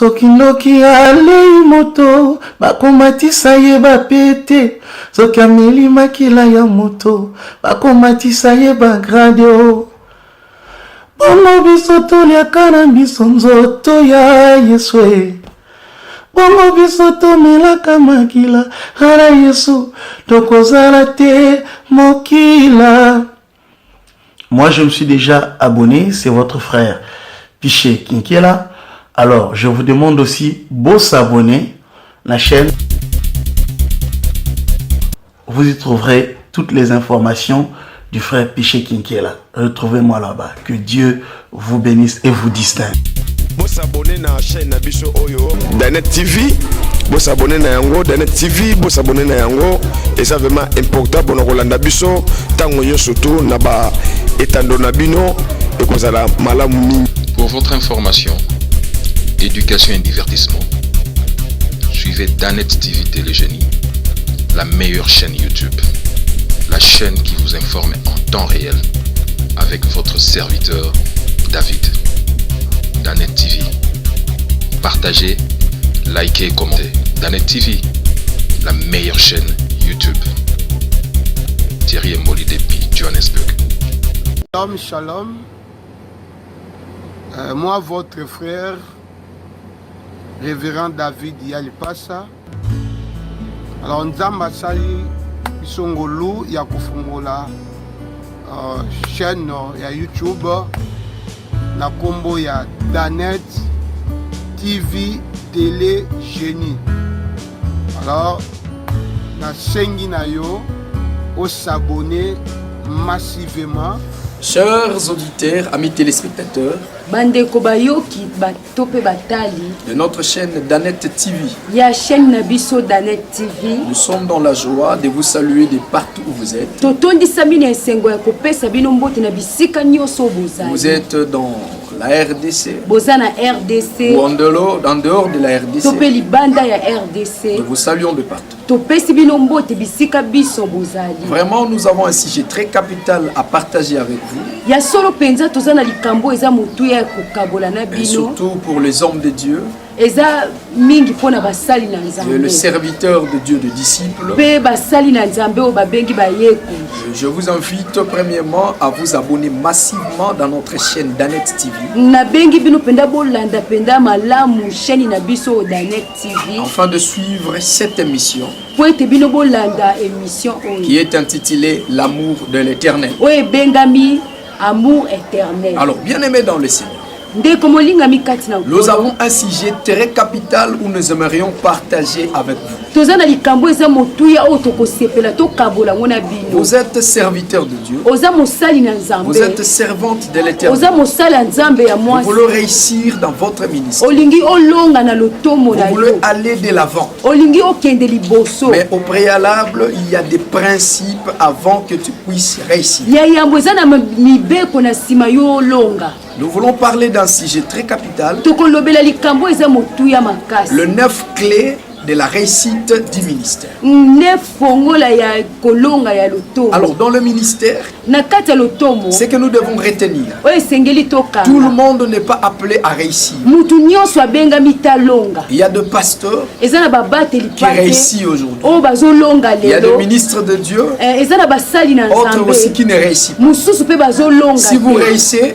soki ndoki alei moto bakomatisa ye bapete soki ameli makila ya moto bakomatisa ye bagrade o bongo biso toliaka na biso nzoto ya Yesu e bongo biso tomelaka makila ala Yesu tokozala te mokila. Moi je me suis déjà abonné, c'est votre frère Piché Kinkiela. Alors je vous demande aussi de s'abonner à la chaîne. Vous y trouverez toutes les informations du frère Piché Kinkiela. Retrouvez-moi là-bas. Que Dieu vous bénisse et vous distingue. Vous s'abonnez à la chaîne Nabiso Oyo Danet TV. Vous s'abonnez à Yango Danet TV. Vous s'abonnez à Yango. Et ça vraiment important pour nous Rolanda Biso. Tango yo surtout naba etando nabino et kozala malamu. Pour votre information, éducation et divertissement, suivez Danet TV Télégénie, la meilleure chaîne YouTube, la chaîne qui vous informe en temps réel avec votre serviteur David. Danet TV, partagez, likez et commentez. Danet TV, la meilleure chaîne YouTube. Thierry Mboli depuis Johannesburg. Shalom, shalom. Moi, votre frère, révérend David Yalipasa. Alors, Nzamba Sali, Isongolu, Yakufungola, chaîne ya YouTube, na combo ya Danet TV Télé Génie. Alors, na sengi na yo, au s'abonner massivement. Chers auditeurs, amis téléspectateurs, Bandeko bayoki batope batali de notre chaîne Danet TV, ya chaîne Nabiso Danet TV, nous sommes dans la joie de vous saluer de partout où vous êtes. totondi samina esengo ya kopesa bino mbote na bisika nyoso bozali. Vous êtes dans la RDC Bozana RDC ou en dehors de la RDC. tope libanda ya RDC. Nous vous saluons de partout. Topesi bino mbote bisika biso bozali. Vraiment, nous avons un sujet très capital à partager avec vous. Ya solo penza tozana likambo eza mutu ya kokabola na Et bino. surtout pour les hommes de Dieu Eza mingi pona basali na et nzambe. le serviteur de Dieu, de disciples. Pe basali na nzambe o babengi bayeko. Je vous invite premièrement à vous abonner massivement dans notre chaîne Danet TV. Na bengi bino penda bolanda penda malamu chaîne na biso Danet TV. Afin de suivre cette émission Po ete bino bolanda émission oyo. qui est intitulée L'amour de l'éternel. Oyo bengami amour éternel. Alors, bien aimés dans le Seigneur, Ndeko molinga mikati na nous avons un sujet très capital où nous aimerions partager avec vous. toza na likambo eza motuya oyo tokosepela tokabola ngo na bino. Vous êtes serviteur de Dieu, Oza mosali na nzambe. vous êtes servante de l'éternel. Oza mosali ya nzambe ya Vous mwasi. voulez réussir dans votre ministère. Olingi olonga na lotomo Vous na voulez yo. aller de l'avant. Olingi okende liboso. Mais au préalable, il y a des principes avant que tu puisses réussir. Ya yambo eza na mibeko na sima yo olonga. Nous voulons parler d'un sujet très capital, Tokolobela likambo eza motuya makasi. le 9 clés de la réussite du ministère. Ne fongola ya kolonga ya lotomo. Alors, dans le ministère, Na kati ya lotomo. ce que nous devons retenir, Oyo esengeli tokanga. tout le monde n'est pas appelé à réussir. Mutu nyonso abengami talonga. Il y a des pasteurs Eza na babateli qui pate. réussissent aujourd'hui. Oyo bazolonga Il y a des lelo. ministres de Dieu, Eza na basali na autres aussi nzambe. qui ne réussissent pas. Mususu pe bazolonga. Si vous te.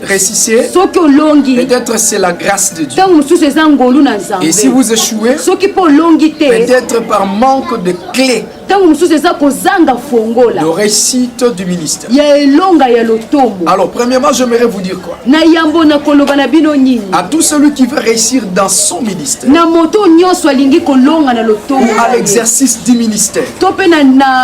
réussissez, Soki olongi. peut-être c'est la grâce de Dieu. Tango mususu eza ngolu na nzambe. Et si vous échouez, Soki po olongi te. peut-être par manque de clés Tango mususu eza kozanga fongola. de réussite du ministère. Ya elonga ya lotomo. Alors, premièrement, j'aimerais vous dire quoi? Na yambo na koloba na bino nini. À tout celui qui veut réussir dans son ministère, Na moto nyonso alingi kolonga na lotomo. ou à l'exercice du ministère, To pe na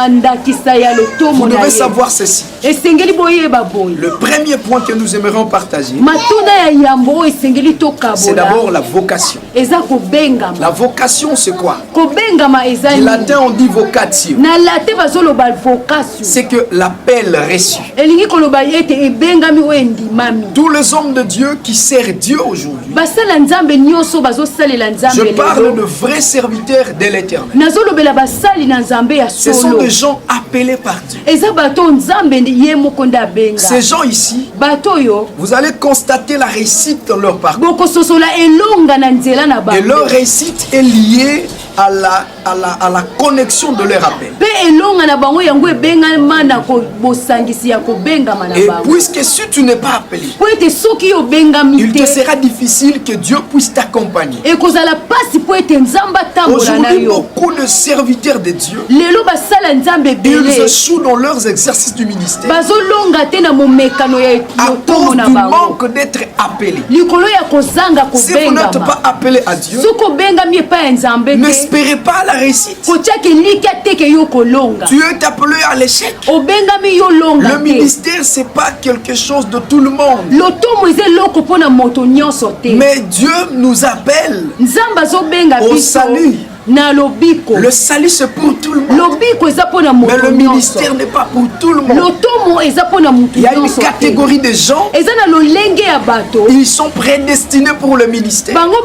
ndakisa ya lotomo vous na devez ye. savoir ceci. Esengeli boyeba boy. Le premier point que nous aimerions partager, Matunda ya yambo oyo esengeli c'est tokabola. d'abord la vocation. Eza kobengama. La vocation, c'est quoi? Kobengama eza Du nini? latin, on dit vocati. vocatio. na latin bazoloba vocation. C'est que l'appel reçu. Elingi koloba ete ebengami o endimami. Tous les hommes de Dieu qui servent Dieu aujourd'hui. Basala nzambe nyonso bazosalela nzambe. Je parle de vrais serviteurs de l'Éternel. Nazolobela basali na nzambe ya solo. Ce sont des gens appelés par Dieu. Eza bato nzambe ye moko nda benga. Ces gens ici, bato yo, vous allez constater la réussite dans leur parcours. Boko sosola elonga na nzela na bango. Et leur réussite est liée à la connexion de leur appel. Pe elonga na bango yango ebengama na ko bosangisi ya ko bengama na Et bango. puisque si tu n'es pas appelé, Po ete soki yo bengami il te te, sera difficile que Dieu puisse t'accompagner. ekozala pasi po ete nzamba tambola na Aujourd'hui, yo. beaucoup de serviteurs de Dieu, Lelo basala nzambe ils bele échouent dans leurs exercices du ministère bazolonga te na momekano ya à yotomo cause na du bango manque d'être appelés. likolo ya kozanga Si vous n'êtes kobengama. pas appelé à Dieu, Soki obengami epai ya nzambe te, n'espérez pas la réussite. kotiaka eliki ateke yo kolonga. Tu es appelé à l'échec. Obengami yo longa Le te. ministère, c'est pas quelque chose de tout le monde. Lotomo eza eloko mpo na moto nyonso te. Mais Dieu nous appelle. Nzambe azobenga Au biso salut. na lobiko. Le salut, c'est pour tout le monde. Lobiko eza mpo na Mais moto le nyonso. ministère n'est pas pour tout le monde. Lotomo eza mpo na moto Il y a une nyonso te. catégorie de gens, Eza na lolenge ya bato ils sont prédestinés pour le ministère. bango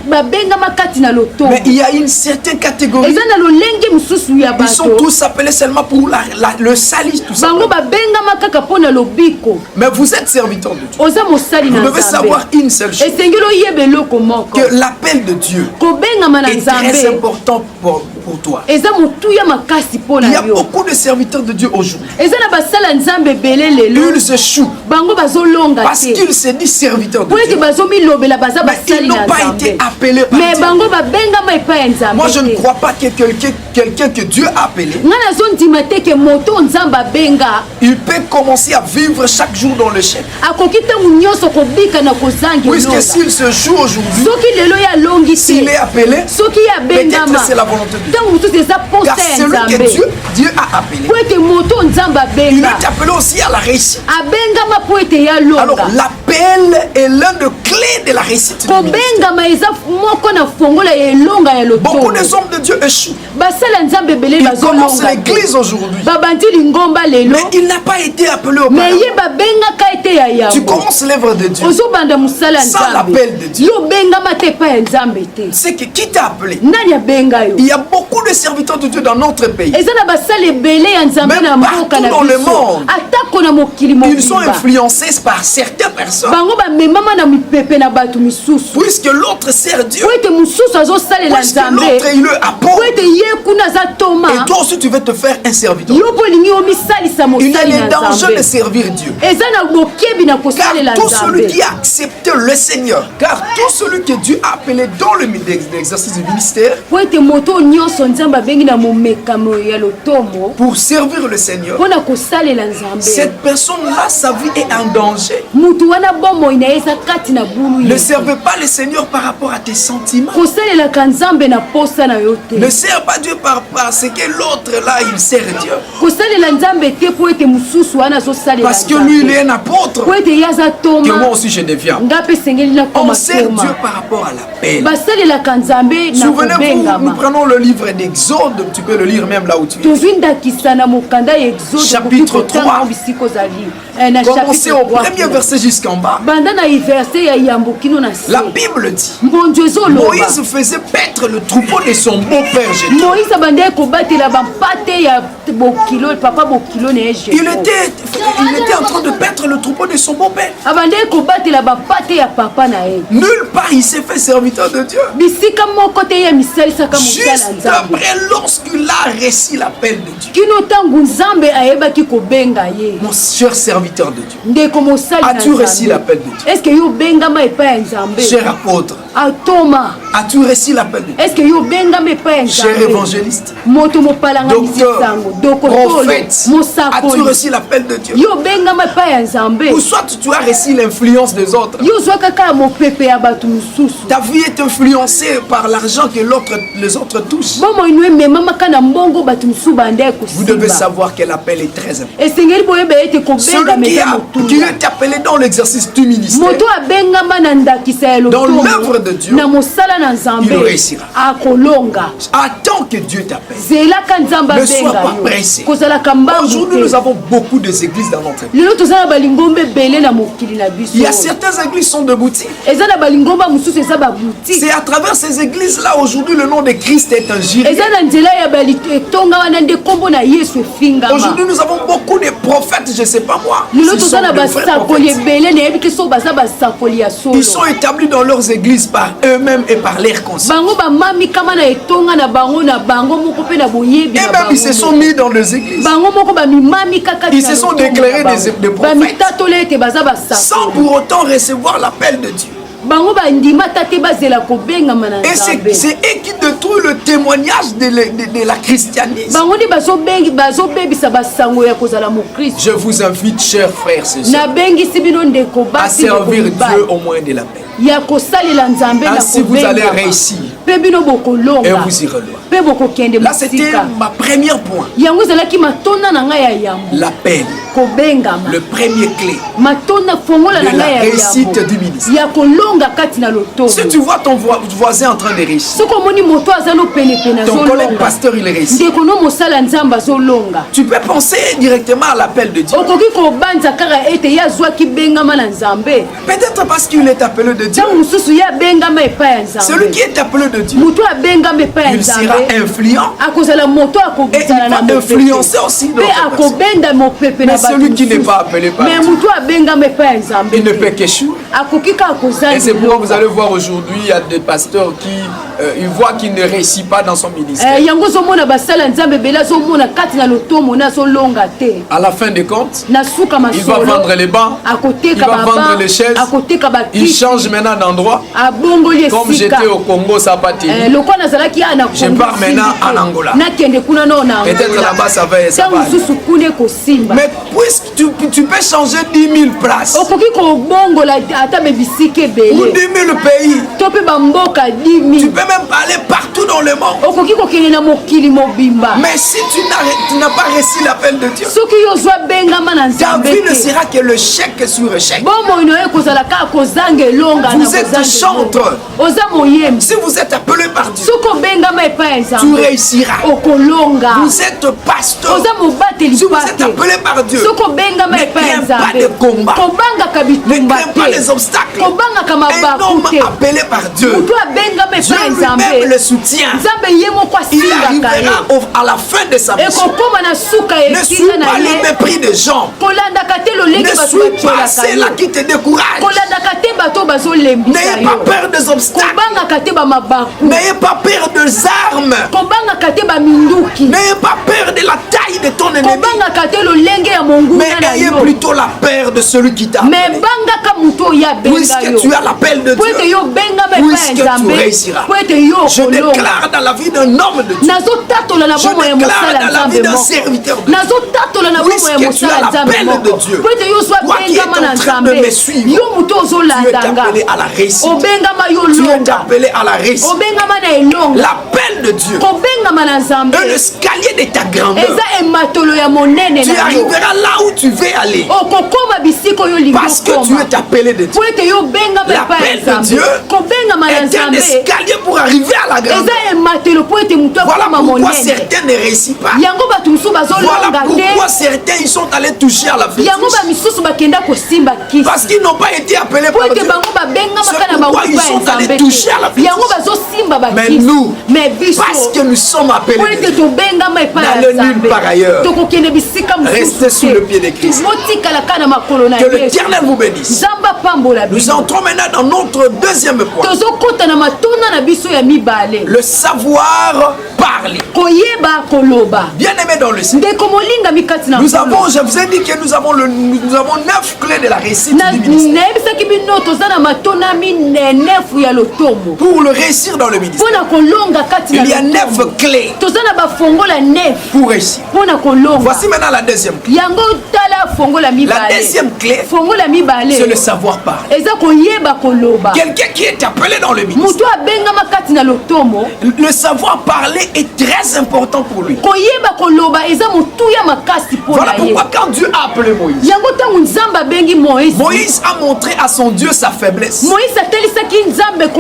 babengama kati na lotomo. Mais il y a une certaine catégorie, Eza na lolenge mosusu ya ils sont bato tous appelés seulement pour le salut, tout ça. bango babengama kaka mpo na lobiko. Mais vous êtes serviteurs de Dieu. Oza mosali Vous na devez savoir nzambe. une seule chose, Esengeli oyeba eloko moko. que l'appel de Dieu Kobengama na est très nzambe important pour toi. eza motuya makasi mpo Il y na a yo. beaucoup de serviteurs de Dieu aujourd'hui. Eza na basala nzambe ebele lelo Ils échouent bango bazolonga parce te qu'ils se disent serviteurs de po ete Dieu. bazomilobela baza Mais ils basali n'ont na pas été nzambe appelés par me Dieu. bango babengama epai ya nzambe Moi, je ne te. crois pas que quelqu'un que Dieu a appelé, nga nazondima te ke moto nzambe abenga il peut commencer à vivre chaque jour dans le chèque. akoki ntango nyonso kobika na kozangi Puisque elonga. s'il se joue aujourd'hui, soki lelo ye alongi s'il te est appelé, soki ye abengama peut-être c'est la volonté de Dieu. ntango mosusu eza posa Car ya celui que nzambe Dieu a appelé, po ete moto nzambe il abenga est appelé aussi à la réussite. abengama po ete ye Alors alonga. l'appel est l'un des clés de la réussite du ministère. kobengama eza moko na fongola ya elonga ya Beaucoup lotomo. des hommes de Dieu échouent. basala nzambe ebele Ils commencent bazolonga l'église aujourd'hui, babandi lingomba lelo mais il n'a pas été appelé au me Parlement. ye babengaka ete ya Tu yango commences l'œuvre de Dieu. ozobanda mosala ya Sans nzambe l'appel de Dieu. yo obengama te epai ya nzambe te C'est que qui t'a appelé? nani abenga yo Il y a beaucoup de serviteurs de Dieu dans notre pays. eza na basala ebele ya nzambe Même na mboka na partout dans le biso monde. atako na mokili Ils sont mobimba influencés par certaines personnes. bango bamemama na mipepe na bato misusu Puisque l'autre sert Dieu, po ete mosusu azosalela puisque nzambe l'autre il le po apporte, ete ye kuna aza toma et toi aussi tu veux te faire un serviteur. yo mpo olingi omisalisa Il y a mosali les na dangers de nzambe servir Dieu. eza na bokebi na Car kosalela tout celui nzambe qui a accepté le Seigneur, car tout celui que Dieu a appelé dans l'exercice du ministère po ete moto nyonso nzambe abengi na momekano ya lotomo pour servir le Seigneur, mpo na kosalela nzambe cette personne-là, sa vie est en danger. mutu wana bomoi na ye eza kati na bulu Ne ye servez pas le Seigneur par rapport à tes sentiments. kosalelaka nzambe na posa na yo te Ne sers pas Dieu parce que l'autre là, il sert Dieu. kosalela nzambe te po ete mosusu wana azosalela Parce que lui, il est nzambe un apôtre. po ete ye aza Que moi toma aussi, je deviens. nga mpe esengeli On nakoma sert Dieu toma par rapport à l'appel. basalelaka nzambe na Souvenez-vous, nous kobengama prenons le livre d'Exode, tu peux le lire même là où tu es. tozwi ndakisa na mokanda ya exode Chapitre okoki kotanga 3. bisika ozali na Commencez au chapitre premier 3 verset jusqu'en bas. banda na verse ya yambo kino na se La Bible dit, mbonzo ezoloba Moïse faisait paître le troupeau de son beau-père Jéthro. moïse abandaki kobatela bampate ya bokilo papa bokilo na ye Il Jéthro. était en train de paître le troupeau de son beau-père. abandaki kobatela bapate ya papa na ye Nulle part il s'est fait serviteur de Dieu. bisika moko te ye misalisaka mosala Juste nzambe après, lorsqu'il a reçu l'appel de Dieu. kino ntango nzambe ayebaki kobenga ye Mon cher serviteur de Dieu, ndeko mosali na as-tu reçu nzambe l'appel de Dieu? eske yo obengama epai ya nzambe Cher apôtre, atoma as-tu reçu l'appel de Dieu? eske yo obengama epai ya Cher nzambe évangéliste, moto mopalanga docteur, misisango dokotolo prophète, as-tu mosakoli reçu l'appel de Dieu? yo obengama epai ya nzambe Ou soit tu as reçu l'influence des autres. yo ozwa kaka ya mopepe ya bato mosusu Ta vie est influencée par l'argent que les autres touchent. bomoi no ememamaka na mbongo bato mosusu bande Vous devez kosimba savoir que l'appel est très important. esengeli boyeba ete kobengama Celui eza qui motuna est appelé dans l'exercice du ministère, moto abengama na ndakisa ya dans lotomo l'œuvre de Dieu, na mosala nzambe il réussira. akolonga. Attends que Dieu t'appelle. Zelaka nzamba Ne sois benga pas yo. pressé. Kozala kambangu. Aujourd'hui, nous avons beaucoup d'églises dans notre pays. Lelo tozala balingombe belé na mokili na biso. Il y a certaines églises qui sont de boutiques. Eza na balingomba mususu eza ba boutique. C'est à travers ces églises-là, aujourd'hui, le nom de Christ est un gire. Eza na nzela ya bali etonga wana nde kombo na Yesu efingama. Aujourd'hui, nous avons beaucoup de prophètes, je ne sais pas moi. Lelo Ce sont tozala de vrais basakoli prophètes. belé na yebi kiso baza basakoli ya solo. Ils sont établis dans leurs églises par eux-mêmes et par leurs conscience. Bango ba mami kama na etonga na bango moko pe na boyebi Et na même bango. ils se sont mis dans les églises. Bango moko ba mimami kaka. Ils se sont déclarés des ba prophètes mitatole ete baza basakoli. sans pour autant recevoir l'appel de Dieu. Bango ba ndima tate bazela kobenga mana Et c'est eux qui détruisent le témoignage de la christianisme. bango ndi bazobebisa basango ya kozala mokristo. Je vous invite, chers frères et sœurs, nabengisi bino ndeko à basi servir Dieu au moins de l'appel. ya kosalela nzambe na Ainsi vous allez réussir mpe bino bokolonga et vous irez loin. mpe bokokende Là, c'était mosika. ma première point. yango ezalaki matonda na ngai ya yambo L'appel, kobengama le premier clé. matonda fongola na de la ngai ya réussite yambo du ministère. ya kolonga kati na lotobo. Si tu vois ton voisin en train de réussir, soki omoni moto aza no penepene ton collègue azolonga pasteur il réussit, ndeko no mosala nzambe azolonga tu peux penser directement à l'appel de Dieu. okoki kobanza kaka ete ye azwaki bengama na nzambe Peut-être parce qu'il est appelé de Dieu. ntango mosusu ye abengama epai ya Celui nzambe qui est appelé de Dieu, moto abengama epai ya il sera nzambe influent akozala moto et il akobisana na va influencer aussi mpe d'autres personnes. akobenda mopepe na Mais bato celui qui n'est mosusu. pas appelé par mais Dieu, moto abengama epai ya nzambe il ne te. peut qu'échouer. akoki kaka Et c'est pourquoi vous kozala allez voir aujourd'hui, il y a des pasteurs qui ils voient qu'il ne réussit pas dans son ministère. yango ozomona basala nzambe ebele azomona kati na lotomo na azolonga te À la fin des comptes, na suka il va masolo vendre les bancs, il akoteka va vendre baba les chaises, akoteka il bakiti change maintenant d'endroit. abongoli Comme esika j'étais au Congo, ça n'a pas tenu. lokwa nazalaki a na Je pars maintenant en Angola. nakende kuna no na Peut-être là-bas, ça va ntango aller. mosusu kuna ekosimba Mais puisque tu peux changer 10 000 places okoki kobongola ata bebisika ou ebele 10 000 pays, to mpe bamboka tu 10 000 peux même aller partout dans le monde. okoki kokende na mokili mobimba Mais si tu n'as pas reçu l'appel de Dieu, soki yo ozwa bengama na ta nzambe vie ne te sera que le chèque sur chèque. bomoi no ye kozala kaka kozanga elonga na Vous êtes kozanga chantre. elonga. oza moyembi Si vous êtes appelé par Dieu, soki obengama epai ya tu nzambe réussiras. okolonga Vous êtes pasteur. oza mobateli Si vous êtes pate appelé par Dieu, soki obengama ne epai ya crains pas nzambe de combat. kobangaka Ne bitumba crains pas les te obstacles. kobangaka Un mabaku homme te appelé par Dieu, moto abengama Dieu epai ya lui-même nzambe le soutient. nzambe ye moko Il asimbaka ye arrivera à la fin de sa mission. ekokóma na suka Ne suis esika na pas le ye mépris des gens. kolandaka te lolenge Ne bato suis pas batiolaka ceux-là yo qui te découragent. kolandaka te bato bazolembisa N'ayez pas yo peur des obstacles. kobangaka te bamabaku N'ayez pas peur des armes. kobangaka te baminduki N'ayez pas peur de la taille de ton ennemi. kobangaka te lolenge ya Mais monguna na ayez yo plutôt la peur de celui qui t'a me appelé. bangaka moto oyo abenga Puisque yo tu as l'appel de po ete Dieu, yo obengama epai puisque ya tu nzambe réussiras. po ete yo Je okolonga déclare dans la vie d'un homme de Dieu, nazotatola na je bomoi ya déclare mosala dans la vie nzambe d'un moko serviteur de Dieu, nazotatola na bomoi ya puisque tu mosala as nzambe l'appel moko de Dieu, po ete yo ozwa toi qui es bengama na en train de nzambe me suivre, yo moto tu es ozolandanga appelé à la réussite. obengama yo Tu es longa appelé à la réussite. obengama na elonga L'appel de Dieu kobengama na nzambe est l'escalier de ta grandeur. eza ematolo ya monene Tu na yo arriveras là où tu veux aller. okokoma bisika oyo olingi Parce que tu okoma es appelé de Dieu. po ete yo obengama epai L'appel ya de nzambe Dieu kobengama na est un nzambe escalier pour arriver à la grandeur. eza ematelo po ete moto Voilà akoma pourquoi monene certains ne réussissent pas. yango bato mosusu Voilà bazolonga pourquoi te certains ils sont allés toucher à la fétiche. yango bamisusu bakenda kosimba Parce kisi qu'ils n'ont pas été appelés po par ete Dieu. bango babengamaka C'est na pourquoi bango ils epai ya sont allés nzambe toucher à la te fétiche. yango bazosimba Mais bakisi nous, mais biso parce que nous sommes appelés po de ete Dieu, tobengama epai ya n'allez nulle nzambe part ailleurs. tokokende bisika Restez sous le pied de Christ. motikala kaka na makolo na Que yesu l'Éternel vous bénisse. nzambe apambola Nous biso entrons maintenant dans notre deuxième point. tozokɔta na matonda na biso ya mibale Le savoir parler. koyeba koloba Bien aimé dans le Seigneur. ndeko molingami kati na Nous avons, je vous ai dit que nous avons 9 clés de la réussite du ministère. nayebisaki bino toza na matonda minenefu ya lotomo Pour le réussir dans le ministère, mpo na kolonga kati il y a na 9 clés toza na bafongola nef pour réussir. mpo na kolonga Voici maintenant la deuxième clé. yango tala fongola La mibale deuxième clé, fongola mibale c'est le savoir parler. eza koyeba koloba. Quelqu'un qui est appelé dans le ministère. Mutu abengama kati na lotomo. Le savoir parler est très important pour lui. Koyeba koloba eza mutuya makasi pona Voilà ye. pourquoi quand Dieu a appelé Moïse, Yango tangu nzamba bengi Moïse. Moïse a montré à son Dieu sa faiblesse. Moïse atelisaki nzambe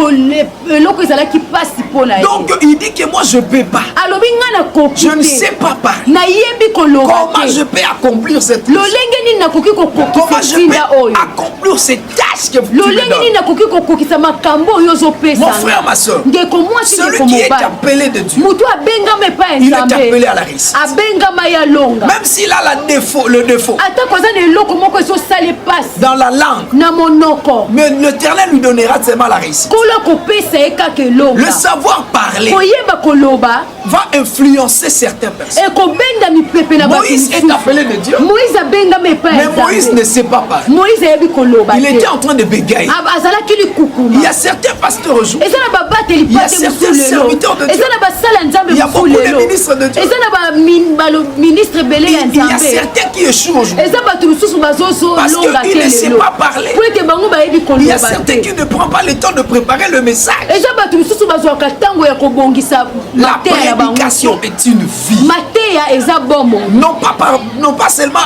eloko ezalaki pasi pona ye. Donc il dit que moi je peux pas. Alobi nga na koki. Je ne sais pas parler. Nayebi koloba. Comment je peux accomplir cette mission? Lolenge nini nakoki Comment kokokisa je ntinda peux oyo. accomplir ces tâches que vous me Lolenge nini donnez? nakoki kokokisa makambo oyo ozopesa. Mon frère, ma soeur, Ndeko mwasi celui ndeko qui est mobali. appelé de Dieu, Mutu abengama epai il est nzambe. appelé à la réussite. Abengama ya longa. Même s'il a le défaut Ata koza na eloko moko ezosala epasi. dans la langue, Na monoko. mais l'Éternel lui donnera seulement la réussite. Kola kopesa ye kaka elonga. Le savoir parler Koyeba koloba. va influencer certaines personnes. Ekobenda mipepe na bato Moïse est misusu. appelé de Dieu, Moïse abengama epai mais nzambe. Moïse ne sait pas parler. Moïse ayebi koloba Il te. était en train de bégayer. Azalaki Il likukuma. y a certains pasteurs aujourd'hui, Eza na babateli il y a pate certains mosu lelo. serviteurs de Dieu. Eza na basala nzambe Il y a mosu beaucoup de lelo. ministres de Dieu. Eza na ministre belé ya il y a nzambe. certains qui échouent aujourd'hui Eza bato mosusu bazozo parce longa te qu'ils ne savent lelo. pas parler. Po ete bango bayebi Il y a koloba certains te. qui ne prennent pas le temps de préparer le message. Eza bato mosusu bazwaka ntango ya kobongisa La mateya ya bango. prédication est une vie. Mateya eza bomo. Non pas seulement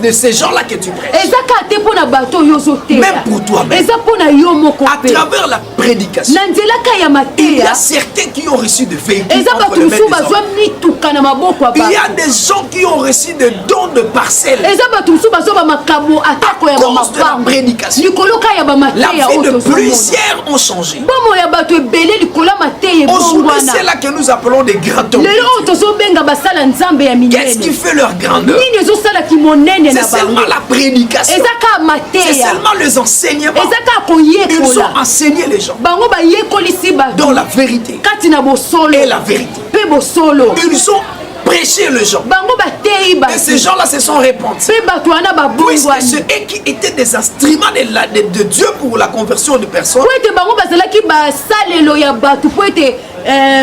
de ces gens-là que tu prêches. Eza ka te mpo na bato oyo ozoteya. Même pour toi-même. Eza mpo na yo moko À pe. travers la prédication, Na nzelaka ya il y mateya. a certains qui ont reçu des véhicules Eza entre bato les mains mosusu des bazwa hommes. mituka na maboko ya Il y bato. a des gens qui ont reçu des dons de parcelles. Eza bato mosusu bazwa bamakabo atako ya cause de la bamabango prédication. likolo ka ya La bamateya vie oyo de tozomona. plusieurs ont changé. bomo ya bato ebele likolo ya mateya Aujourd'hui, ebongwana c'est là que nous appelons des grands hommes. lelo oyo tozobenga basala nzambe ya Qu'est-ce qui minene fait leur grandeur? nini ezosalaki monene na C'est seulement bango la prédication. eza ka C'est mateya seulement les enseignements. eza ka Ils ont koyekola enseigné les gens bango bayekolisi bato dans la vérité kati na bosolo et la vérité. mpe bosolo Ils ont prêché les gens. bango bateyi Et bato ces gens-là se sont répandus. mpe bato wana Puisque babongwani ceux qui étaient des instruments de Dieu pour la conversion de personnes, po ete bango bazalaki basalelo ya bato po ete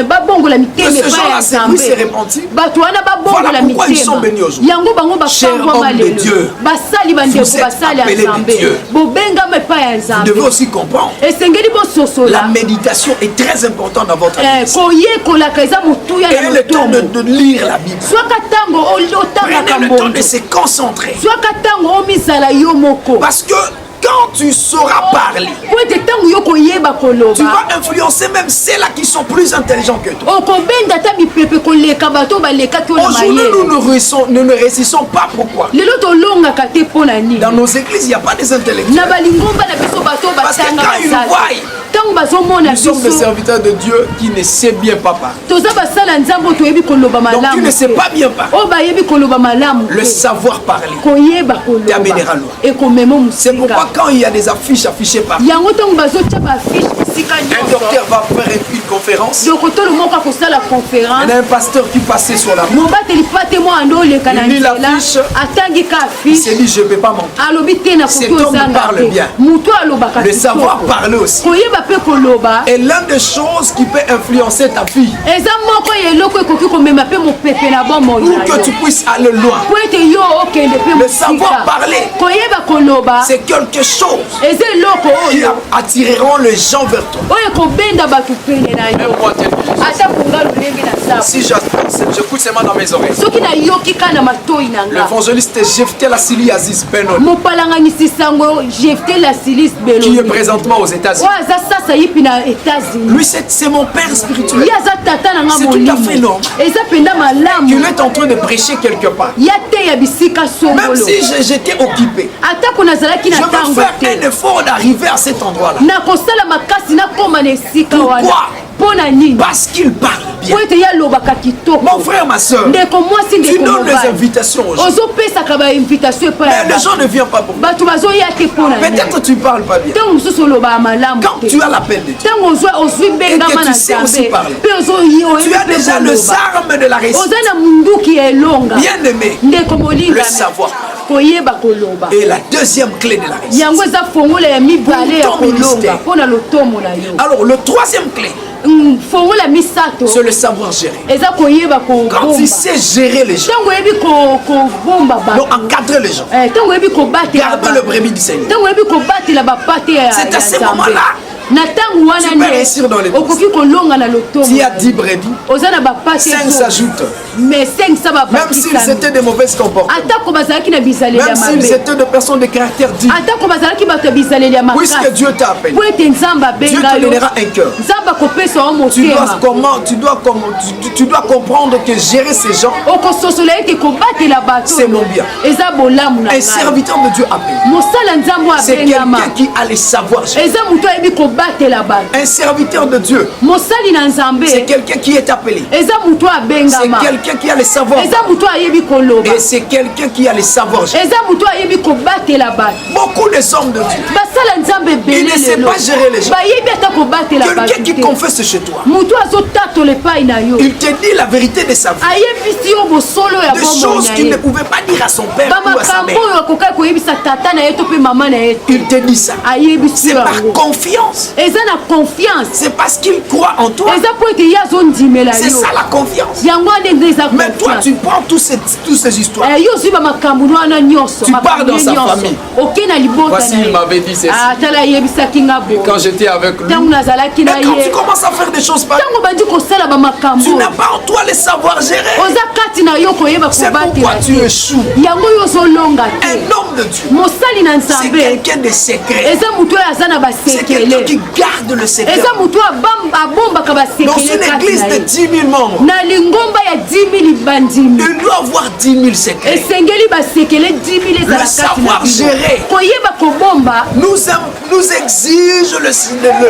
babongola mitema que ces epai ya gens-là s'est nzambe répandus. bato wana babongola Voilà pourquoi ils sont mitema bénis aujourd'hui. yango bango Chers bafangwama hommes de lelo Dieu, basali bandeko vous êtes basali ya appelés de nzambe Dieu. bobengama epai ya Vous nzambe devez aussi comprendre. esengeli La bososola méditation est très importante dans votre vie. koyekolaka eza motuya na Ayez le temps lotomo de lire la Bible. swaka ntango otangaka Prenez le temps mbondo de se concentrer. swaka ntango omizala yo moko Parce que quand tu sauras parler, po ete ntango yo koyeba tu koloba vas influencer même ceux-là qui sont plus intelligents que toi. okobenda ata mipepe koleka bato balekaki oyo na Aujourd'hui, mayele nous ne réussissons pas. Pourquoi? lelo tolongaka te mpo na nini Dans nos églises, il n'y a pas des intellectuels. na balingomba na biso bato Parce que batanga quand ils basala voient, ntango bazomona nous sommes des biso serviteurs de Dieu qui ne sait bien pas parler. toza basala nzambe oyo toyebi koloba Donc tu malamu ne sais te. pas bien parler. oyo bayebi koloba malamu Le te. savoir parler. koyeba koloba t'amènera loin. ekomema C'est mosika pourquoi quand il y a des affiches affichées par yango ntango bazotya baafishe esika un nyonso docteur va faire une conférence, dokotolo moko akosala il conférence y a un pasteur qui passait sur la route. mobateli pate mo ando oleka na Il lit nzela l'affiche. atangi ka Il afishe s'est dit, je ne peux pas mentir. alobi te na Cet koki homme ozanga parle te bien. moto alobaka Le savoir kitoko parler aussi. koyeba mpe koloba Et l'une des choses qui peut influencer ta fille eza moko ya eloko ekoki komema mpe mopepe na bomoi pour na que yo tu puisses aller loin, po ete yo okende mpe le savoir mosika parler, koyeba koloba c'est quelque chose eza eloko qui oyo attireront les gens vers toi. oyo ekobenda bato pene na yo Même moi, tel que je suis. ata konga lolenge na Si nzambe j'écoute seulement dans mes oreilles. soki nayoki ka na matoi na nga L'évangéliste Jephthé Lassili Aziz Benon, mopalanganisi sango jefte la silis qui est beloni présentement aux États-Unis. oyo aza sasa yipi na états-unis Lui, c'est mon père spirituel. ye aza tata na nga C'est tout à fait molimo normal. eza mpenza malamu qu'il est en train de prêcher quelque part. ya te ya bisika Même songolo si j'étais occupé, atako nazalaki je na veux ntango faire te un effort d'arriver à cet endroit-là. nakosala makasi nakóma na esika wana Pourquoi? mpo na nini Parce qu'il parle bien. po ete ye alobaka Mon kitoko frère, ma soeur, ndeko mwasi tu ndeko donnes les mobali invitations aux gens. ozopesaka bainvitation epai ya Mais les gens ne viennent pas pour moi. bato bazoya te mpo na Peut-être tu parles pas bien. ntango mosusu olobaka malamu Quand te tu as l'appel de Dieu, ntango ozwi bengama na tu sais aussi nzambe parler. mpe ozoyi tu as déjà les armes de la réussite. oza na munduki ya elonga Bien aimé, ndeko le molingami savoir. koyeba koloba Et la deuxième clé de la réussite. yango eza fongola ya mibale ya Pour ton kolonga ministère. mpo na lotomo na yo Alors, le troisième clé, fongola misato c'est le savoir gérer. eza koyeba ko Quand tu sais gérer les gens, tango yebi ko bomba ba donc encadrer les gens, tango yebi ko batela garder le brebis du Seigneur. tango yebi ko batela ba pate ya C'est à ce moment-là na tango wana tu peux réussir dans les choses. okoki kolonga na lotongo S'il y a 10 brebis, oza na ba pate 5 s'ajoutent. mais 5 ça va Même s'ils étaient de mauvais comportements, atako bazalaki na bizaleli même ya s'ils mabe étaient de personnes de caractère digne, atako bazalaki bato ya bizaleli ya puisque makasi Dieu t'a appelé, po ete nzambe Dieu abenga te yo donnera un cœur. nzambe akopesa yo Tu motema dois comprendre que gérer ces gens, okososola ete kobatela bato c'est mon bien. eza bolamu na Un ngai serviteur de Dieu appelé, mosala nzambe c'est abengama quelqu'un qui a les savoirs gérer. eza moto ayebi kobatela bato Un serviteur de Dieu, mosali na nzambe c'est quelqu'un qui est appelé. eza moto C'est abengama quelqu'un qui a les savoirs. eza moto ayebi koloba Et c'est quelqu'un qui a les savoirs gérer. eza moto ayebi kobatela bato Beaucoup de hommes de Dieu, basala nzambe ebele il ne sait lelo pas gérer les gens. bayebi ata kobatela Quelqu'un bato qui te confesse chez toi, moto azotatola epai na yo il te dit la vérité de sa vie. ayebisi yo bosolo ya Des bomoi choses na qu'il ne ye pouvait pas dire à son père ou à sa bamakambo mère. oyo akokaki koyebisa tata na ye to mpe mama na ye te Il te dit ça. ayebisi C'est yo par yango confiance. eza na confiance C'est parce qu'il croit en toi. eza mpo ete ye azondimela C'est yo ça la confiance. yango wana nde eza Mais toi, confiance tu prends toutes ces histoires. yo ozwi bamakambo wana nyonso Tu pars makambo dans ye sa nyonso famille. oke na libota Voici, na il ye m'avait dit ceci. tala ayebisaki nga boye Quand j'étais avec lui, ntango nazalaki na et quand tu ye commences à faire des choses pareilles, ntango bandi kosala bamakambo tu n'as pas en toi les savoir gérer. oza kati na yo koyeba C'est pourquoi kobatela tu te échoues. yango yo ozolonga te Un homme de Dieu, mosali na c'est nzambe quelqu'un de secret. eza moto oyo aza na C'est quelqu'un basekele qui garde le secret. eza moto abombaka Dans une basekele kati église na de ye 10 000 membres, na lingomba ya 10 000 bandimi il doit avoir 10 000 secrets. esengeli basekele 10 000 ezala kati na savoir gérer. bino koyeba kobomba Nous exige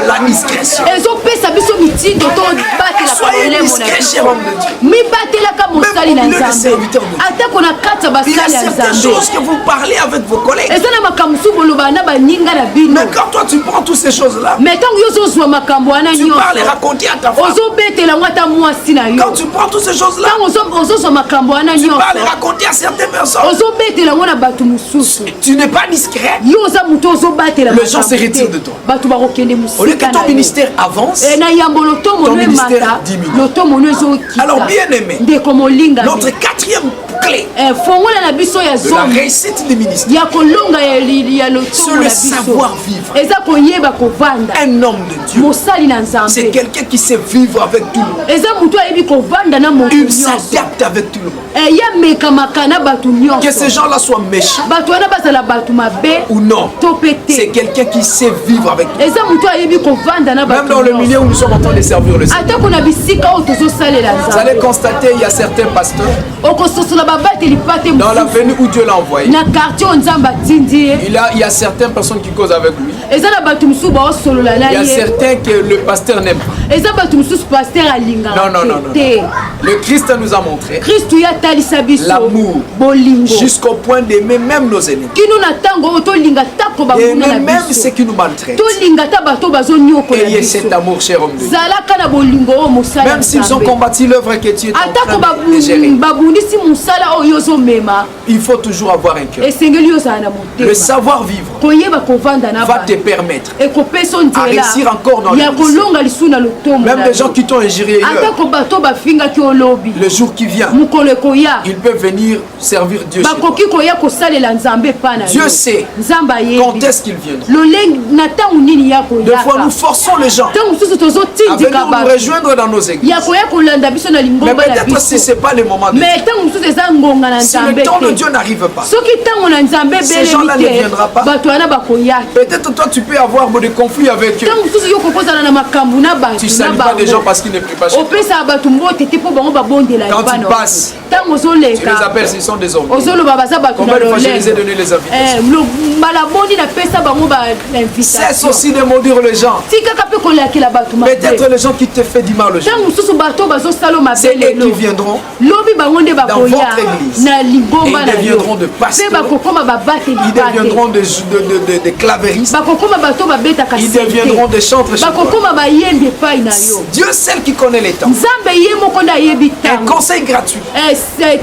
la discrétion. ezopesa biso mitindo tobatela Soyez bolemo discret, na cher homme de Dieu. mibatelaka mosali na Même au milieu des nzambe serviteurs de Dieu. atako na kati ya Il y a basali ya certaines nzambe choses que vous parlez avec vos collègues. eza na makambo mosusu boloba na baninga na bino Mais quand toi tu prends toutes ces choses-là, me ntango yo ozozwa makambo wana tu pars les nyonso raconter à ta femme. ozobetela ngo ata mwasi na yo Quand tu prends toutes ces choses-là, ntango ozozwa makambo wana tu pars les nyonso raconter à certaines personnes. ozobetela ngo na bato mosusu Tu n'es pas discret. yo oza moto ozobatela Les gens se makambo te. retirent de toi. bato bakokende Au lieu que mosika ton na yo ministère avance, na yambo lotomo ton no ministère emata diminue. lotomo no ezokita Alors, bien-aimé, ndeko molingami notre quatrième clé fongola na biso ya de la zomi réussite du ministère, ya kolonga ya c'est lotomo le na biso savoir-vivre. eza koyeba kovanda Un homme de Dieu, mosali na c'est nzambe quelqu'un qui sait vivre avec tout le monde. eza moto ayebi kovanda na moto Il nyonso s'adapte avec tout le monde. yamekamaka na bato Que ces nyonso gens-là soient méchants bato wana bazala bato mabe ou non, to mpe c'est te quelqu'un qui sait vivre avec tout. eza moto ayebi kovanda na Même dans bato le milieu nyonso où nous sommes en train de servir le Seigneur. atako na bisika oyo tozosalela Vous allez nzambe constater il y a certains pasteurs okososola babateli pate dans la mosusu venue où Dieu l'a envoyé. na quartier oyo nzambe atindi ye Il y a certaines personnes qui causent avec lui. eza na bato mosusu baosolola na Il y a ye certains que le pasteur n'aime pas. eza bato mosusu paster Non, alingaka non, non, non. te Le Christ nous a montré kristu ye atalisa biso l'amour bolingo jusqu'au point d'aimer même nos ennemis. kino na ntango oyo tolinga tako banguna na Aimer même biso ceux qui nous maltraitent. tolinga ta bato bazonyokola Ayez biso cet amour, cher homme de Dieu. zalaka na bolingo oyo mosala Même s'ils ont combattu l'œuvre que tu es en atako train de gérer, babundisi mosala oyo ozomema il faut toujours avoir un cœur. esengeli ozala na Le motema savoir-vivre koyeba kovanda na va te bato permettre ekopesa à réussir encore dans ya l'église. kolonga lisu na lotomo Même na des gens yo. qui t'ont injurié hier, atako bato bafingaki olobi le jour qui vient, mokolo ekoya ils peuvent venir servir Dieu chez toi. bakoki koya kosalela nzambe epa na yo Dieu sait nzambe quand ayebi est-ce qu'ils viendront. lolenge na ntango nini ya Des fois, koyaka nous forçons les gens ntango mosusu à tozotindika venir nous bato rejoindre dans nos églises. ya koya kolanda biso na Mais lingomba na peut-être si biso ce n'est pas le moment de Dieu. mais ntango mosusu eza ngonga na Si nzambe le temps de te Dieu n'arrive pas, soki ntango na nzambe Ces gens-là ne ebelemi viendra pas. te bato wana bakoya peut-être toi tu peux avoir des conflits avec eux. ntango mosusu yo kokozala na makambo na bato Tu ne na salues pas des gens bango parce qu'ils ne prient pas chez toi. opesaka bato mbote te mpo bango babondela Quand tu ebana passes, ntango tu les ozoleka appelles, ce sont des hommes. ozoloba baza bato na Combien de fois je les ai lolenge donné les invitations? mbala boni napesa bango Cesse bainvitation aussi de maudire les gens. tikaka mpe kolakela bato Peut-être mabe les gens qui te font du mal aujourd'hui. ntango mosusu bato bazosala mabe C'est eux qui lelo viendront lobi bango nde bakoya votre église. na lingomba Et na ils yo deviendront de pasteurs. mpe bakokoma babateli ils bate deviendront des clavéristes. bakokoma bato babetaka Ils sente deviendront des chantres chez toi. bakokoma bayembi epai na yo Dieu seul qui connaît les temps. nzambe ye moko nde ayebi Un ntango conseil gratuit.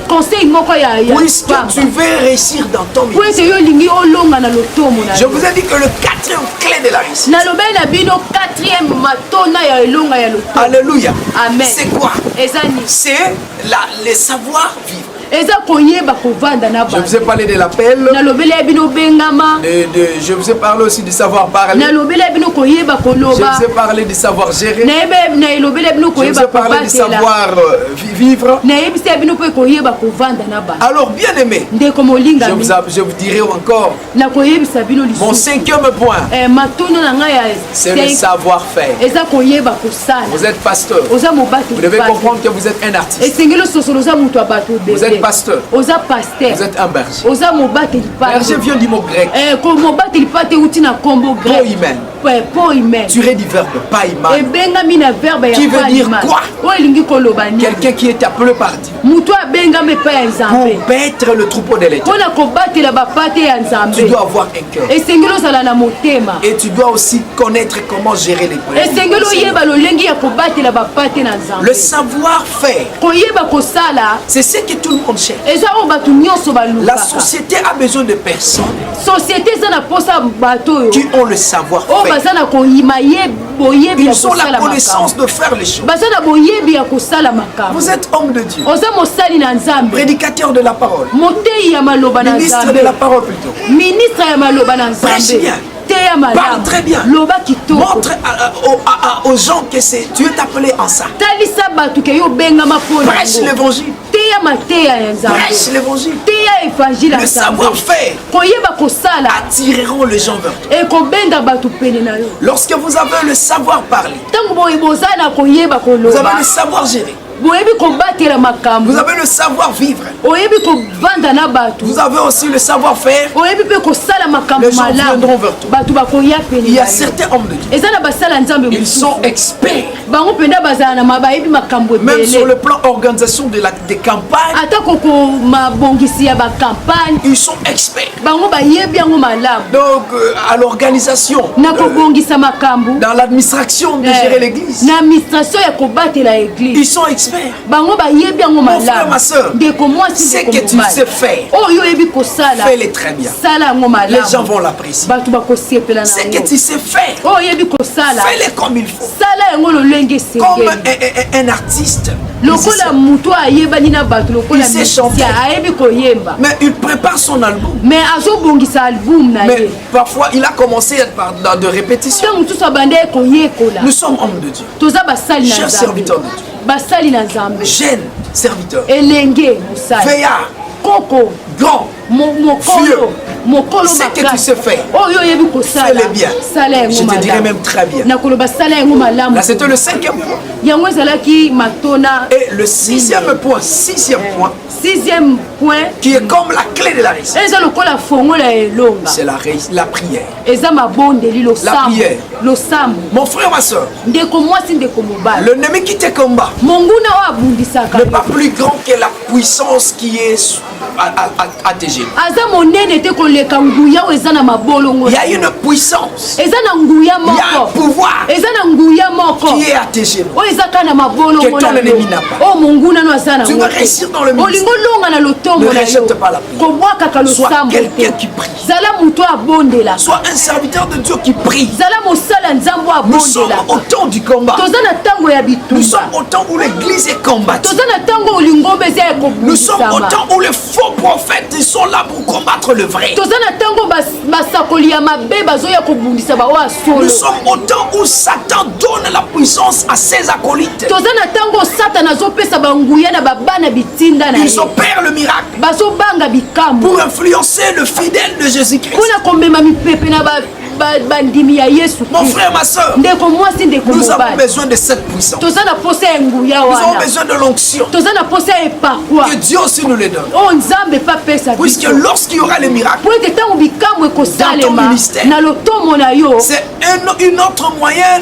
conseil moko ya puisque tu veux réussir dans ton po ete yo olingi olonga na lotomo na je vous ai dit que le 4e clé de la réussite nalobeli na bino 4e matona ya elonga ya lotomo. Alléluia. Amen. C'est quoi? Ezani C'est le savoir vivre. eza koyeba kovanda na Je vous ai parlé de l'appel. nalobeli ya bino bengama. Je vous ai parlé aussi du savoir parler. nalobeli ya bino koyeba koloba. Je vous ai parlé du savoir gérer. nalobeli ya bino Je vous koyeba ai parlé du savoir vivre. nayebisi ya bino mpe koyeba kovanda na ba. Alors bien aimé, ndeko molingami je vous dirai encore nakoyebisa bino mon lisusu 5e point. matono na ngai ya C'est le savoir-faire. eza koyeba kosala. Vous êtes pasteur. oza mobati Vous devez comprendre que vous êtes un artiste. esengeli ososolo oza moto ya bato Vous êtes ebele pasteur. oza pasteur Vous êtes un berger. oza mobateli Berger vient du mot grec. mobateli pate euti na kombo Poimen. po imen Tiré du verbe paiman. ebengami na verbe ya Qui veut dire paiman. quoi? oyo elingi koloba nini Quelqu'un qui est appelé par Dieu moto abengami epai ya nzambe pour paître le troupeau de l'Éternel. mpona kobatela bapate ya nzambe Tu dois avoir un cœur. esengeli ozala na motema Et tu dois aussi connaître comment gérer les problèmes. esengeli oyeba lolenge ya kobatela bapate na nzambe Le savoir-faire, koyeba kosala c'est ce que tout le monde cherche. eza oyo bato nyonso La balukaka société a besoin de personnes société eza na posa bato oyo qui ont le oyo savoir-faire. baza na koyima boyebi ya Ils ont la kosala connaissance makambo de faire les choses. baza na boyebi ya kosala makambo Vous êtes homme de Dieu, oza mosali na nzambe prédicateur de la parole, moteyi ya maloba na ministre nzambe de la parole plutôt. ministre ya maloba na Prêche nzambe bien. teya Parle malamu très bien. loba kitoko Montre aux gens que tu es appelé en ça. talisa bato ke yo obengama mpo Prêche nango l'évangile. teya mateya ya nzambe Prêche l'évangile. teya evangile ya Le nzambe savoir-faire koyeba kosala attireront les gens vers toi. ekobenga bato pene na yo Lorsque vous avez le savoir parler, ntango boye boza na koyeba vous koloba avez le savoir gérer, boyebi kobatela makambo vous avez le savoir vivre, oyebi kovanda na bato vous avez aussi le savoir-faire. oyebi mpe kosala makambo Les gens malamu viendront vers toi. bato bakoya pene Il y a na yo certains hommes de Dieu, eza na basala nzambe ils mosusu sont experts, bango mpenza bazala na bayebi makambo même sur ebele le plan organisation des campagnes, ata koko mabongisi ya bakampagne ils sont experts. bango bayebi yango malamu Donc, à l'organisation, na kobongisa makambo dans l'administration de gérer l'église, na administration ya kobatela ils eglise sont experts. bango bayebi yango Mon frère, malamu ma soeur, ndeko mwasi ce ndeko que tu sais mobali faire, oyo oyebi kosala fais-le très bien. sala yango Les gens malamu vont l'apprécier. bato bakosepela na Ce que yango tu sais faire, oyo oyebi kosala fais-le comme il faut. sala yango lolenge Comme esengeli un artiste. lokola moto ayebani na bato lokola Il sait musicien chanter. ayebi koyemba Mais il prépare son album. mais azobongisa album na Mais ye parfois, il a commencé dans de répétitions. ntango mosusu abandi koyekola Nous sommes hommes de Dieu. toza basali na Chers nzambe serviteurs de Dieu. basali na nzambe Jeunes serviteurs. elenge mosali Veillards. koko Grands. mokolo mokolo Ce que tu sais faire, oyo oyebi kosala fais-le bien. sala yango Je te dirais malamu même très bien. nakoloba sala yango malamu Là, c'était le 5e point. yango ezalaki matona Et le 6e point, 6e point qui est comme la clé de la réussite, eza lokola fongola ya elonga c'est la prière. eza mabondeli prière. losambo Mon frère, ma soeur, ndeko mwasi ndeko mobali l'ennemi qui te combat monguna oyo abundisaka n'est pas plus grand que la puissance qui est à tes genoux. aza monene te koleka nguya oyo eza na mabolongo Il y a une puissance, eza na nguya il y a un moko pouvoir eza na nguya moko qui est à tes genoux. oyo eza kaka na mabolongo Que ton na ennemi yo n'a pas. oyo monguna no aza na Tu vas réussir dans le ministère. olingo longa na lotombo Ne na yo rejette pas la prière. kobwakaka Sois losambo quelqu'un te qui prie. zala moto abondela Sois un serviteur de Dieu qui prie. zala mosala nzambo Nous sommes abondela au temps du combat. toza na ntango ya Nous bitumba sommes au temps où l'église est combattue. toza na ntango oyo lingomba eza ya Nous sommes au kobundisama temps où les faux prophètes ils sont là pour combattre le vrai. toza na ntango basakoli ya mabe bazoya kobundisa baoyo Nous asolo sommes au temps où Satan donne la puissance à ses acolytes. toza na ntango satana azopesa banguya na babana bitinda na ye Ils opèrent le miracle bazobanga bikambo pour influencer le fidèle de Jésus-Christ. mpona komema mipepe na bandimi ya yesu Mon frère, ma soeur, ndeko mwasi ndeko nous avons mobali besoin de cette puissance. toza na posa ya nguya Nous avons wana besoin de l'onction. toza na posa ya epakwa Que Dieu aussi nous les donne. oyo nzambe epa pesa Puisque biso lorsqu'il y aura les miracles, po ete ntango bikambo Dans ton ekosalema ministère. na lotomo na yo c'est une autre moyen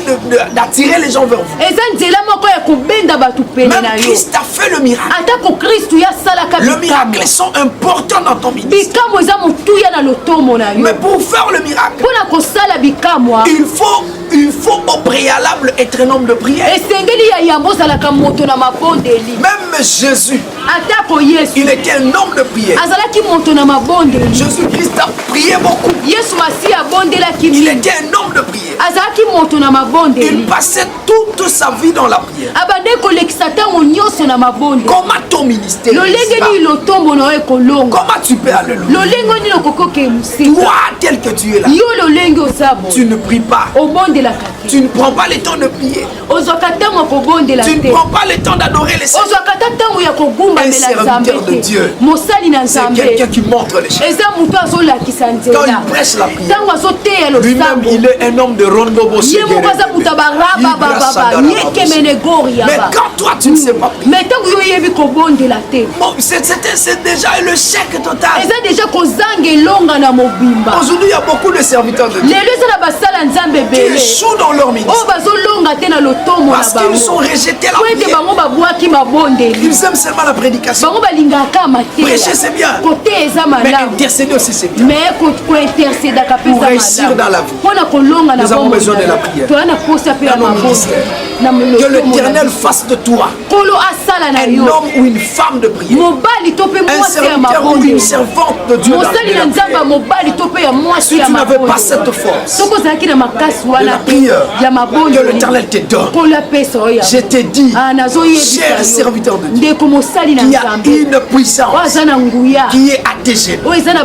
d'attirer les gens vers vous. eza nzela moko ya kobenda bato pene na Même yo Christ a fait le miracle. atako kristu ye asalaka Le bikambo miracle sont importants dans ton ministère. bikambo eza motuya na lotomo na yo Mais pour faire le miracle, mpona kosala bikamwa il faut au préalable être un homme de prière. esengeli ya yambo ozalaka moto na mabondeli Même Jésus, atako Yesu il était un homme de prière. azalaki moto na mabondeli Jésus-Christ a prié beaucoup. Yesu Masiya abondelaki Il mingi était un homme de prière. azalaki moto na mabondeli Il passait toute sa vie dans la prière. abande kolekisa ntango nyonso na mabondeli Comment ton ministère lolenge réussira? nini lotombo na yo ekolonga Comment tu peux alléluia? lolenge nini okokoke mosika Toi, tel que tu es là, yo lolenge oza tu boye ne pries pas. obondelaka te Tu ne prends pas le temps de prier. ozwaka ntango kobondela Tu ne te prends pas le temps d'adorer les Seigneur. ozwaka ta ntango ya Un kogumbamela nzambe serviteur de te Dieu. mosali na C'est nzambe quelqu'un qui montre les choses. eza moto azolakisa Quand nzela il prêche la prière, ntango azoteya lui-même, losambo il est un homme de rondo bossé. ye moko aza moto barababababa yekemene gori Mais yaba quand toi, tu ne sais pas prier, me ntango yo oyebi kobondela te bon, c'est déjà le chèque total. eza deja kozanga elonga na mobimba Aujourd'hui, il y a beaucoup de serviteurs de Dieu lelo eza na basala nzambe qui ebele échouent dans leur oyo ministère bazolonga te na lotomo na parce qu'ils sont bango rejetés la po ete prière. bango babwaki mabondeli Ils aiment seulement la prédication. bango balingaka Prêcher, c'est bien. mateya kote eza Mais malamu intercéder aussi, c'est bien. me kointercedaka mpe Pour réussir dans la vie. mpo na kolonga na Nous avons bomoi besoin na de la yo. prière. toza na posa mpe ya Dans nos mabongo ministères. na Que lotomo na l'Éternel biso. fasse de toi nkolo asala na un yo homme ou une femme de prière. mobali to mpe Un mwasi ya serviteur ou mabongo une servante de Dieu. dans mosali na la nzambe ya prière. mobali to mpe ya mwasi Si ya tu n'avais mabongo pas cette force soki ozalaki na makasi de wana la te prière ya mabongo que l'Éternel te donne, nkolo apesa oyo je te dis, nazoyebisa cher yo serviteur de Dieu, ndeko mosali na qu'il y a nzambe une oyo puissance aza na nguya qui est à tes genoux, oyo eza na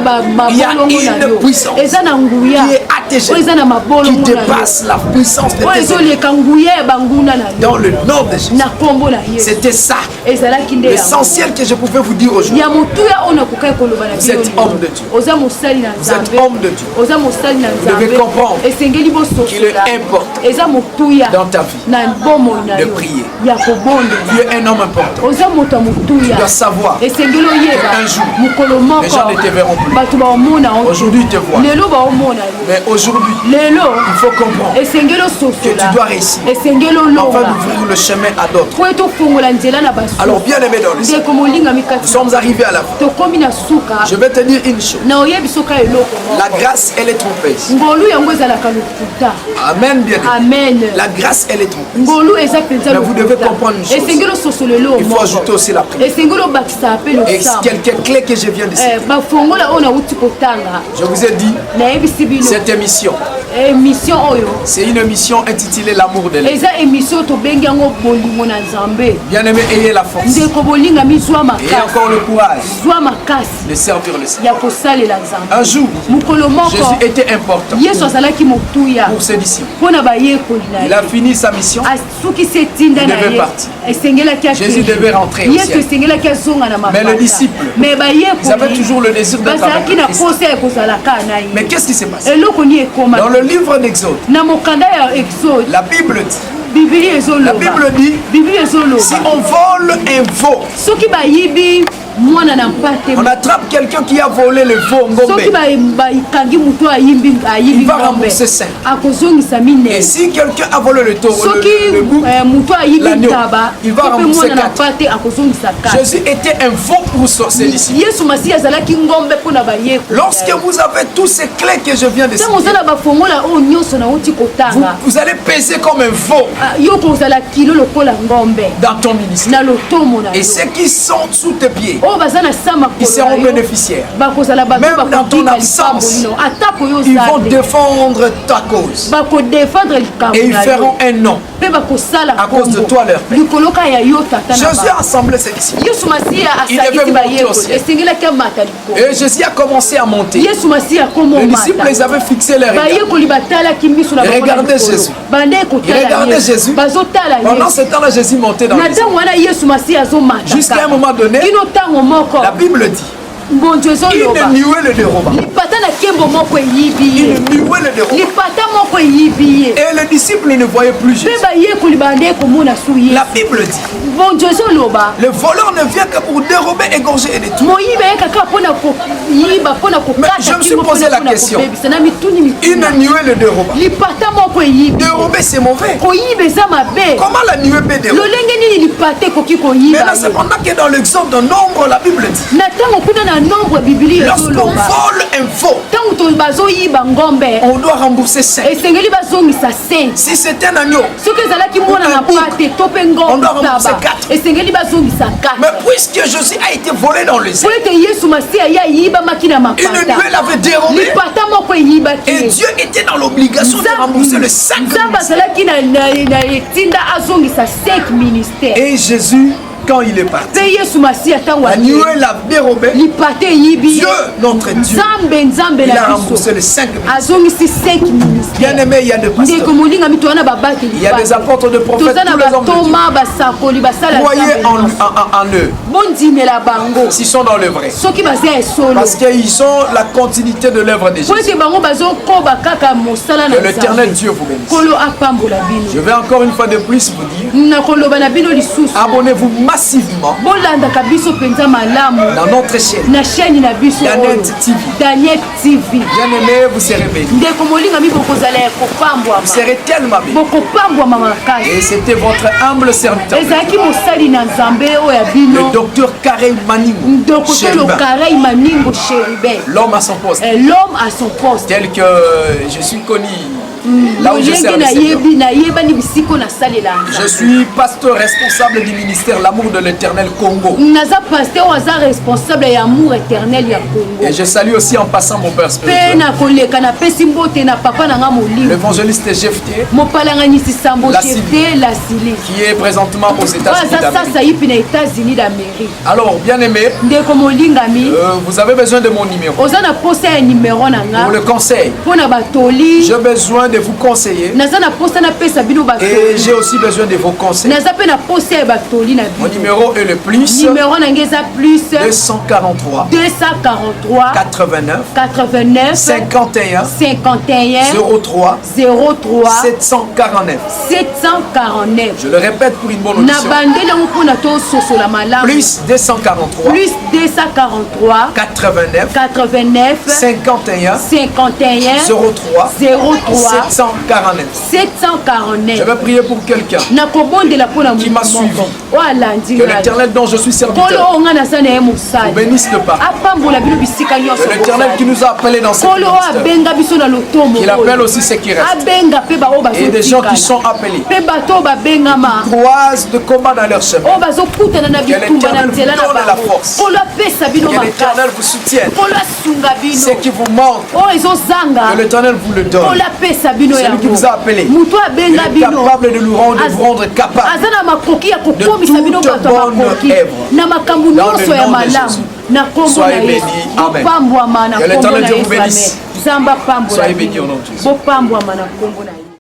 Il y a mabolongo na une yo puissance eza na nguya qui est à tes oyo eza na genoux, qui mabolongo na yo dépasse la puissance de oyo tes ennemis. ezoleka nguya ya banguna na yo Dans le nom de Jésus. na nkombo na ye C'était ça, ezalaki nde yango. l'essentiel que je pouvais vous dire aujourd'hui. ya motuya oyo nakokaki koloba na Vous êtes homme de Dieu. oza mosali na Vous êtes nzambe homme de Dieu. oza mosali na Vous devez comprendre esengeli qu'il est bososola important eza motuya dans ta vie na bomoi na de yo prier. ya kobondela Tu es un homme important. oza moto ya Tu motuya dois savoir. esengeli oyeba Un jour, mokolo moko les gens ne te verront plus. bato baomona yo Aujourd'hui, ils te voient. lelo baomona yo Mais aujourd'hui, lelo il faut comprendre esengeli que tu ososola dois réussir esengeli afin olonga d'ouvrir le chemin à d'autres. po ete ofongola nzela na Alors, basuka bien aimé dans le Seigneur, ndeko molingami nous kati sommes arrivés à la fin. tokomi na suka Je vais te dire une chose. na oyebi soka eloko La moko grâce, elle est trompeuse. ngolu yango ezalaka lokuta Amen, bien aimé. amen La grâce, elle est trompeuse. ngolu eza mpenza Mais vous devez comprendre une chose. esengeli ososola eloko Il faut ajouter aussi la prière. esengeli obakisa mpe Et losambo quelques clés que je viens de citer. bafongola oyo nauti kotanga Je vous ai dit, nayebisi bino cette émission, émission oyo c'est une émission intitulée L'amour de l'Éternel. eza émission oyo tobengi yango bolingo na nzambe Bien aimé, ayez la force. ndeko bolingami zwa Et makasi encore le courage zwa makasi de servir le Seigneur. ya kosalela nzambe Un jour, mokolo moko Jésus était important yesu azalaki motuya pour ses disciples. mpo na bayekoli na Il ye a fini sa mission. asukisi etinda Il na devait ye partir. esengelaki Jésus devait rentrer au yesu ciel. esengelaki azonga na Mais le disciple, me ils avaient bayekoli toujours le désir d'être avec bazalaki na Christ. posa ya kozalaka na Mais ye qu'est-ce qui s'est passé? eloko ni ekoma Dans le livre d'Exode, na mokanda ya exode la Bible dit, bibili la ezoloba Bible dit, bibili ezoloba si on vole un veau, soki bayibi mwana na mpate on attrape quelqu'un qui a volé le veau ngombe, soki bakangi moto ayibi il va ngombe rembourser 5. akozongisa Et minei si quelqu'un a volé le taureau, soki le bouc, moto ayibi l'agneau, ntaba il va to mpe rembourser mwana na 4. mpate akozongisa 4 Jésus était un veau pour ses disciples. yesu masiya azalaki ngombe mpo na bayekoli Lorsque vous avez tous ces clés que je viens de ntango oza citer, na bafongola oyo nyonso nauti kotanga vous allez peser comme un veau yo kozala kilo lokola ngombe dans ton ministère. na lotomo na Et yo ceux qui sont sous tes pieds, oyo baza na sa ils seront makolo na yo bénéficiaires. bakozala bato Même dans ton bakodika absence, likambo lino atako yo Ils vont oza te défendre ta cause. bakodefendre likambo Et ils na yo feront un nom mpe bakosala à cause de kombo toi, leur Père. likolo ka ya yo tata na Jésus ba a assemblé ses disciples. yesu masiya Il devait asakisi monter au bayekoli ciel. esengelaki amata likolo Et Jésus a commencé à monter. yesu masiya akoma Les disciples, ils omata avaient fixé leur regard. bayekoli batalaki miso na Ils bango na regardaient likolo. Jésus. bande Ils kotala regardaient Jésus. bazotala Pendant ce temps-là, Jésus montait dans na les airs. ntango wana yesu masiya azomata Jusqu'à un moment donné, kino ntango moko la Bible dit, mbonzo ezoloba une nuée le déroba. lipata na nkembo moko eyibi ye Une nuée le déroba. lipata moko eyibi ye Et les disciples ne voyaient plus mpe Jésus. bayekoli bande komona su ye La Bible dit, mbonzo ezoloba le voleur ne vient que pour dérober, égorger et détruire. moyibi ayekaka mpona koyiba mpona Mais je me suis posé la question. kokata na mituni Une mituna nuée le déroba. lipata moko eyibi Dérober, c'est mauvais. koyiba eza mabe Comment la nuée peut dérober? lolenge nini lipata ekoki koyiba Maintenant, ye cependant que dans l'exemple de nombre, la Bible dit, na ntango kuna na nombre bibili lorsqu'on ezoloba vole un veau, ntango bazoyiba ngombe on doit rembourser 5. esengeli bazongisa 5. Si c'est un agneau, Soki ezalaki mwana na pate to pe on doit rembourser ngomba 4. esengeli bazongisa 4. Mais puisque Jésus a été volé dans le Po ciel, ete Yesu Masiya ya yibamaki na une mapata. nuée l'avait dérobé Lipata moko eyibaki. et Dieu était dans l'obligation de rembourser le 5 Nzambe azalaki na etinda azongisa 5 ministères. Et Jésus, quand il est parti, Pe Yesu Masiya ntango la aye, nuée l'a dérobé. lipata eyibi Dieu, notre Dieu, Nzambe il a na remboursé biso le 5 ministères. azongisi 5 ministères. Bien aimé, il y a des pasteurs, Ndeko molinga mitu wana babateli. il y a des apôtres, de prophètes, Toza na tous les hommes de Dieu. batoma basakoli basala Croyez Nzambe. en eux, Bondimela bango. s'ils sont dans le vrai. Soki baza esolo. Parce qu'ils sont la continuité de l'œuvre de Po Jésus. ete bango bazokoba kaka mosala na Que l'éternel Nzambe. Dieu vous bénisse. Kolo apambola bino. Je vais encore une fois de plus vous dire, nakoloba na bino lisusu abonnez-vous massivement bolandaka biso mpenza malamu dans notre chaîne. na chaîne na biso Daniel oyo. TV. Daniel TV. Bien aimé, vous serez bénis. ndeko molinga mi bokozala ya Vous kopambwama serez tellement bénis. bokopambwama makasi. Et c'était votre humble serviteur, ezalaki mosali na nzambe oyo ya bino le docteur Karel Maningo, ndoko to Chérubin, lokarei maningo chérubin. l'homme à son poste, L'homme à son poste. tel que je suis connu là où je Molenge sers le Seigneur. nayebani bisiko nasalela Je nzambe. suis pasteur responsable du ministère L'amour de l'éternel Congo. naza paster oyo aza responsable ya amour éternel ya Congo. Et je salue aussi en passant mon père mpe spirituel, nakoleka napesi mbote na papa na nga molimo l'évangéliste Jephthé, mopalanganyisi sambo La chefte la sili qui est présentement aux oyo États-Unis aza d'Amérique. sasa yipi na états-unis d'amérique. Alors, bien aimé, ndeko molingami vous avez besoin de mon numéro oza na posa ya nimero na pour nga le conseil. mpo na batoli. J'ai besoin de vous conseiller naza na posa napesa bino et batoli. j'ai aussi besoin de vos conseils. naza mpe na posa ya batoli na Mon bino. numéro est le plus nimero na nga eza plus 243 243 89 89 51 51 03 03 749. 749. Je le répète pour une bonne na audition. bandeli yango mpona tososola malamu. Plus 243 plus 243 89 89 51 51 03 03 749. 749. Je vais prier pour quelqu'un nakobondela mpona qui m'a motu suivi. moko oyo alandi Que ngai. l'éternel dont je suis nkolo serviteur oyo ngai naza na ye vous mosali bénisse de part. apambola bino bisika nyonso Que l'éternel qui nous a appelés dans cette nkolo oyo ministère, abenga biso na lotomo qu'il appelle oyo. aussi ceux qui restent, abenga mpe baoyo et des gens qui bazotikala sont appelés, mpe bato oyo babengama croisent de combat dans leur chemin. oyo bazokutana na bitumba na l'Éternel nzela vous na donne la bango force. nkolo apesa bino Que makasi l'éternel vous soutienne. nkolo asunga bino Ce qui vous manque, oyo ezozanga que l'éternel vous le donne. nkolo apesa bino Celui qui vous a appelé, moto il abenga est bino capable de nous rendre, de vous rendre capable. aza na makoki ya kokomisa bino toute bato ya bonne makoki œuvre. na makambo Dans le nyonso ya nom de malamu Jésus. na kombo na Soyez yesu bénis. Amen. bopambwama na Que kombo l'éternel na Dieu vous yesu amen bénisse. nzambe apambola Soyez bénis bino au nom de Jésus. bopambwama na kombo na ye